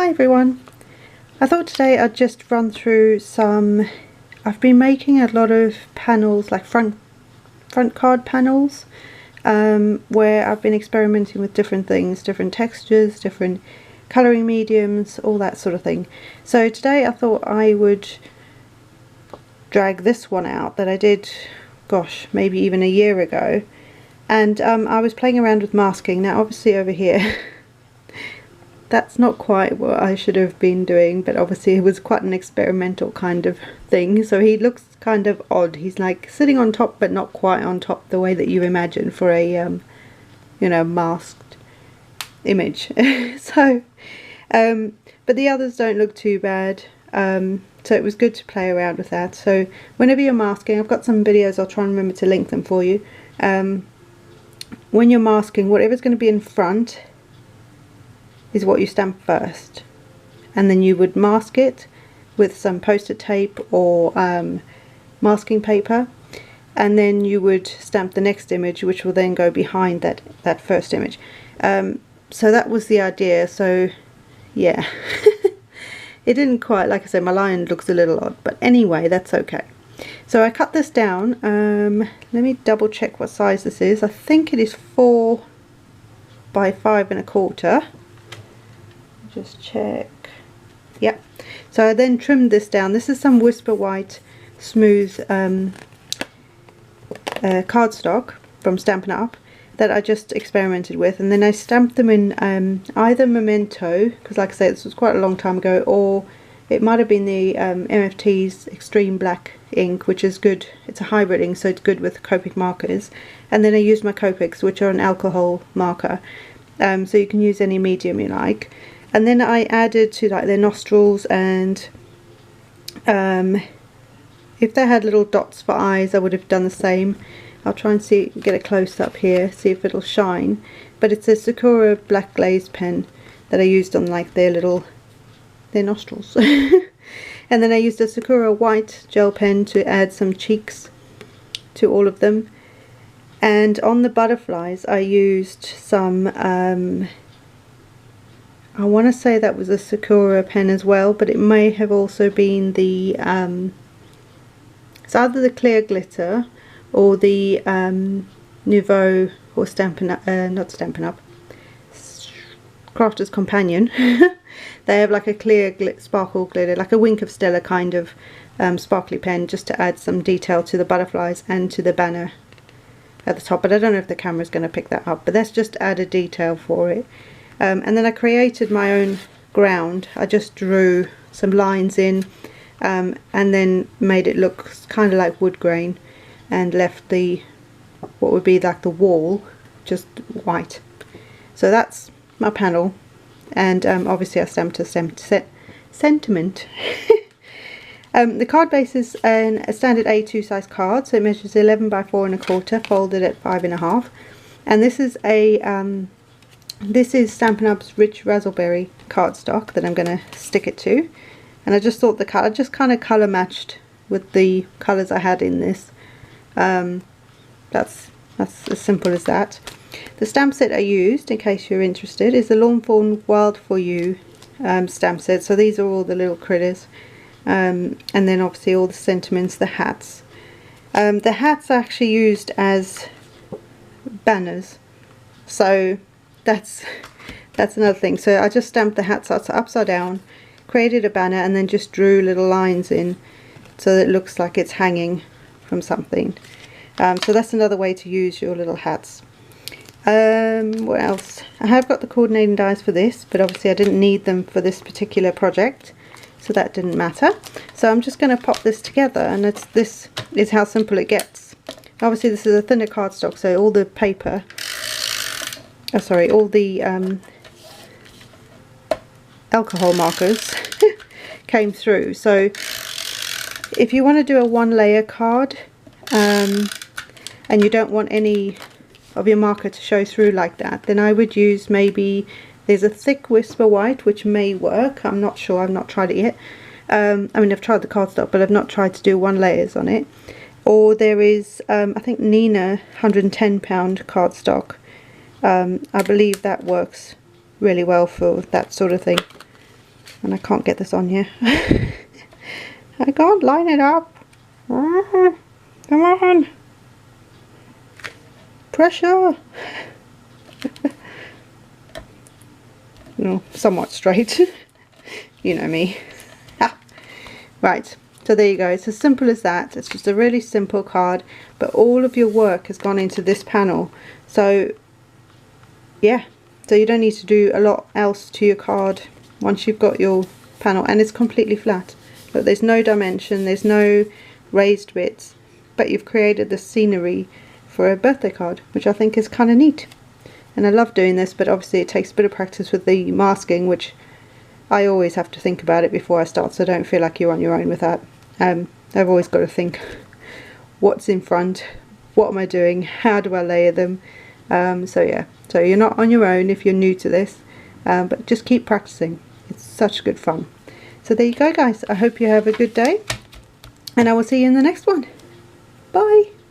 Hi everyone. I thought today I'd just run through some, I've been making a lot of panels, like front card panels, where I've been experimenting with different things, different textures, different colouring mediums, all that sort of thing. So today I thought I would drag this one out that I did, gosh, maybe even a year ago, and I was playing around with masking. Now obviously over here that's not quite what I should have been doing, but obviously it was quite an experimental kind of thing, so he looks kind of odd. He's like sitting on top but not quite on top the way that you imagine for a you know, masked image. So but the others don't look too bad, so it was good to play around with that. So whenever you're masking, I've got some videos, I'll try and remember to link them for you. When you're masking, whatever's going to be in front is what you stamp first, and then you would mask it with some post-it tape or masking paper, and then you would stamp the next image, which will then go behind that first image. So that was the idea. So yeah, it didn't quite, like I said, my line looks a little odd, but anyway, that's okay. So I cut this down. Let me double check what size this is. I think it is 4 by 5 1/4. Just check. Yep. So I then trimmed this down. This is some Whisper White smooth cardstock from Stampin' Up that I just experimented with, and then I stamped them in either Memento, because like I say, this was quite a long time ago, or it might have been the MFT's Extreme Black ink, which is good. It's a hybrid ink, so it's good with Copic markers. And then I used my Copics, which are an alcohol marker, so you can use any medium you like. And then I added to like their nostrils, and if they had little dots for eyes, I would have done the same. I'll try and see, get a close up here, see if it'll shine. But it's a Sakura black glazed pen that I used on like their nostrils. And then I used a Sakura white gel pen to add some cheeks to all of them. And on the butterflies I used some I want to say that was a Sakura pen as well, but it may have also been the it's either the clear glitter or the Nouveau, or Stampin' Up, not Stampin' Up, Crafter's Companion. They have like a clear sparkle glitter, like a Wink of Stella kind of sparkly pen, just to add some detail to the butterflies and to the banner at the top. But I don't know if the camera's going to pick that up, but that's just added detail for it. And then I created my own ground. I just drew some lines in, and then made it look kind of like wood grain, and left the, what would be like the wall, just white. So that's my panel, and obviously I stamped a sentiment. The card base is a standard A2 size card, so it measures 11 by 4 1/4, folded at 5 1/2, and this is a this is Stampin' Up's Rich Razzleberry cardstock that I'm going to stick it to. And I just thought the colour just kind of colour matched with the colours I had in this. That's as simple as that. The stamp set I used, in case you're interested, is the Lawn Fawn Wild For You stamp set. So these are all the little critters. And then obviously all the sentiments, the hats. The hats are actually used as banners. So that's another thing. So I just stamped the hats upside down, created a banner, and then just drew little lines in so that it looks like it's hanging from something. So that's another way to use your little hats. What else? I have got the coordinating dies for this, but obviously I didn't need them for this particular project, so that didn't matter. So I'm just going to pop this together, and this is how simple it gets. Obviously this is a thinner cardstock, so all the paper, all the alcohol markers came through. So if you want to do a 1-layer card, and you don't want any of your marker to show through like that, then I would use, maybe there's a thick Whisper White which may work. I'm not sure, I've not tried it yet. I mean, I've tried the cardstock, but I've not tried to do 1 layers on it. Or there is I think Nina 110 pound cardstock. I believe that works really well for that sort of thing. And I can't get this on here. I can't line it up. Come on. Pressure. No, somewhat straight. You know me. Right, so there you go. It's as simple as that. It's just a really simple card, but all of your work has gone into this panel. So yeah, so you don't need to do a lot else to your card once you've got your panel, and it's completely flat. But there's no dimension, there's no raised bits, but you've created the scenery for a birthday card, which I think is kind of neat. And I love doing this, but obviously it takes a bit of practice with the masking, which I always have to think about it before I start, so don't feel like you're on your own with that. I've always got to think, what's in front, what am I doing, how do I layer them? So yeah, so you're not on your own if you're new to this, but just keep practicing. It's such good fun. So there you go guys, I hope you have a good day, and I will see you in the next one. Bye!